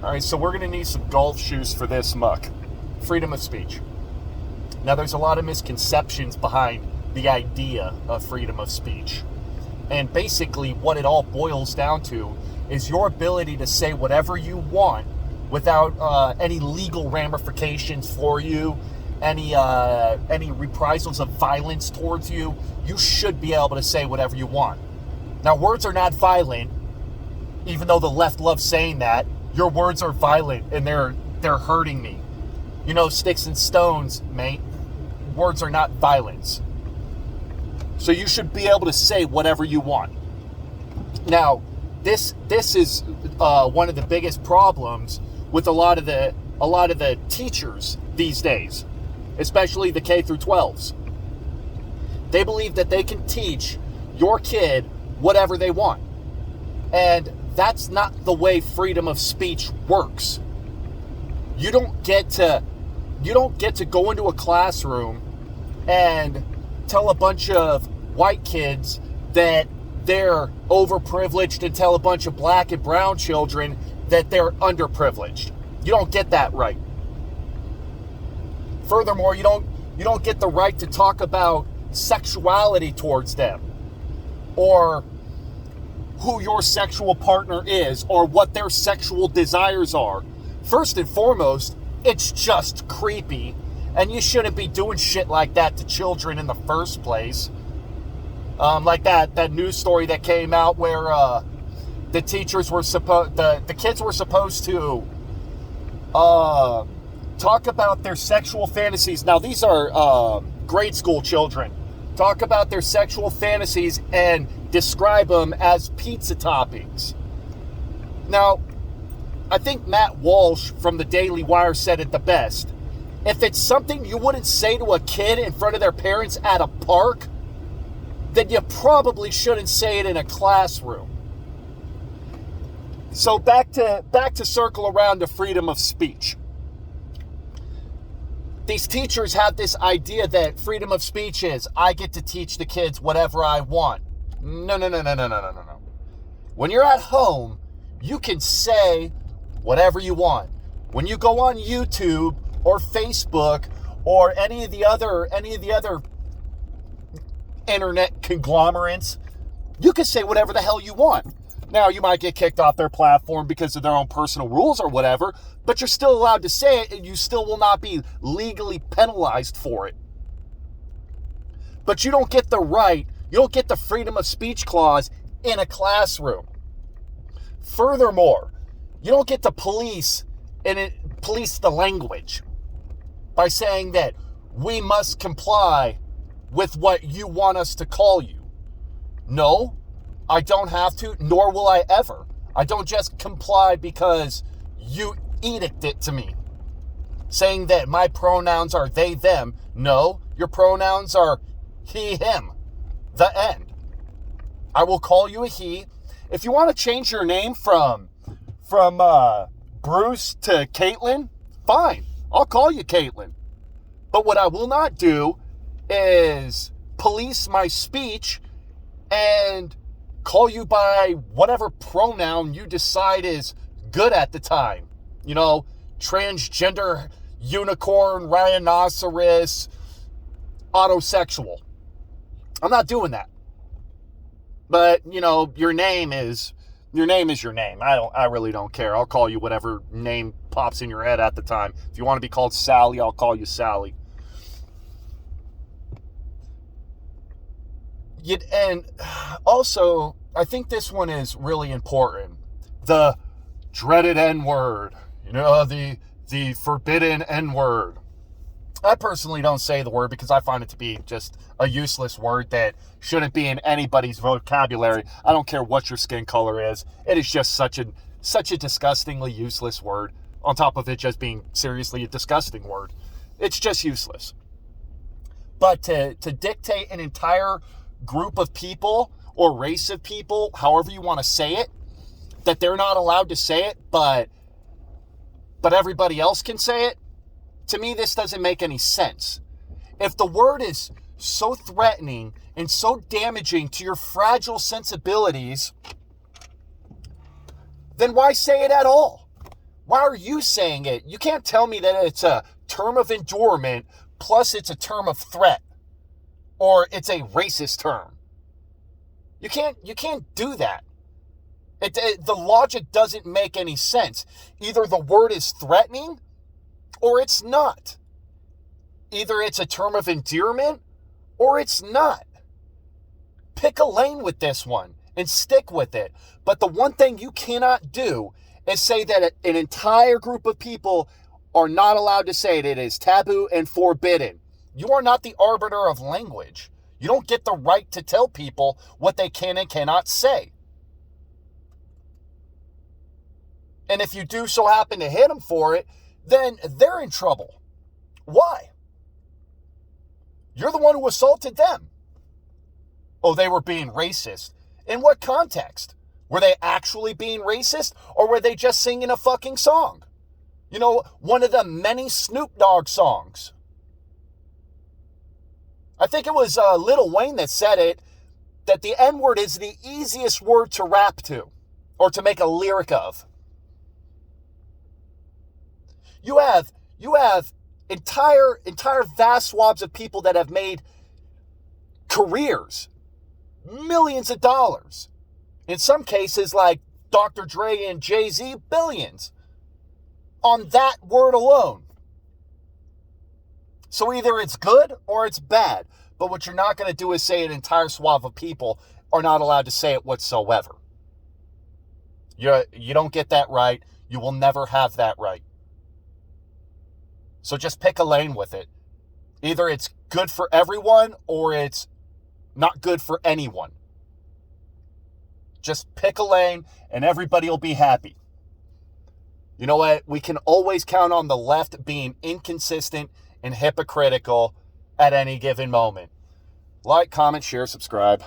All right, so we're going to need some golf shoes for this muck. Freedom of speech. Now, there's a lot of misconceptions behind the idea of freedom of speech. And basically, what it all boils down to is your ability to say whatever you want without any legal ramifications for you, any reprisals of violence towards you. You should be able to say whatever you want. Now, words are not violent, even though the left loves saying that. Your words are violent and they're hurting me. You know, sticks and stones, mate. Words are not violence. So you should be able to say whatever you want. Now, this is one of the biggest problems with a lot of the teachers these days, especially the K through 12s. They believe that they can teach your kid whatever they want. And that's not the way freedom of speech works. You don't get to go into a classroom and tell a bunch of white kids that they're overprivileged and tell a bunch of black and brown children that they're underprivileged. You don't get that right. Furthermore, you don't get the right to talk about sexuality towards them, or who your sexual partner is, or what their sexual desires are. First and foremost, it's just creepy, and you shouldn't be doing shit like that to children in the first place. Like that news story that came out where the kids were supposed to talk about their sexual fantasies. Now, these are grade school children. Talk about their sexual fantasies and describe them as pizza toppings. Now, I think Matt Walsh from the Daily Wire said it the best. If it's something you wouldn't say to a kid in front of their parents at a park, then you probably shouldn't say it in a classroom. So back to circle around to freedom of speech. These teachers have this idea that freedom of speech is, I get to teach the kids whatever I want. No. When you're at home, you can say whatever you want. When you go on YouTube or Facebook or any of the other internet conglomerates, you can say whatever the hell you want. Now, you might get kicked off their platform because of their own personal rules or whatever, but you're still allowed to say it, and you still will not be legally penalized for it. But you don't get the right, you don't get the freedom of speech clause in a classroom. Furthermore, you don't get to police the language by saying that we must comply with what you want us to call you. No, I don't have to, nor will I ever. I don't just comply because you edict it to me, saying that my pronouns are they, them. No, your pronouns are he, him. The end. I will call you a he. If you want to change your name from Bruce to Caitlin, fine. I'll call you Caitlin. But what I will not do is police my speech and call you by whatever pronoun you decide is good at the time. You know, transgender, unicorn, rhinoceros, autosexual. I'm not doing that. But, you know, your name is your name. I really don't care. I'll call you whatever name pops in your head at the time. If you want to be called Sally, I'll call you Sally. And also, I think this one is really important. The dreaded N-word. You know, the forbidden N-word. I personally don't say the word because I find it to be just a useless word that shouldn't be in anybody's vocabulary. I don't care what your skin color is. It is just such a disgustingly useless word. On top of it just being seriously a disgusting word. It's just useless. But to dictate an entire group of people or race of people, however you want to say it, that they're not allowed to say it, but everybody else can say it, to me, this doesn't make any sense. If the word is so threatening and so damaging to your fragile sensibilities, then why say it at all? Why are you saying it? You can't tell me that it's a term of endearment plus it's a term of threat or it's a racist term. You can't do that. The logic doesn't make any sense. Either the word is threatening or it's not. Either it's a term of endearment or it's not. Pick a lane with this one and stick with it. But the one thing you cannot do is say that an entire group of people are not allowed to say it. It is taboo and forbidden. You are not the arbiter of language. You don't get the right to tell people what they can and cannot say. And if you do so happen to hit them for it, then they're in trouble. Why? You're the one who assaulted them. Oh, they were being racist. In what context? Were they actually being racist, or were they just singing a fucking song? You know, one of the many Snoop Dogg songs. I think it was Lil Wayne that said it, that the N-word is the easiest word to rap to, or to make a lyric of. You have entire vast swaths of people that have made careers, millions of dollars. In some cases, like Dr. Dre and Jay-Z, billions on that word alone. So either it's good or it's bad. But what you're not going to do is say an entire swath of people are not allowed to say it whatsoever. You don't get that right. You will never have that right. So just pick a lane with it. Either it's good for everyone or it's not good for anyone. Just pick a lane and everybody will be happy. You know what? We can always count on the left being inconsistent and hypocritical at any given moment. Like, comment, share, subscribe.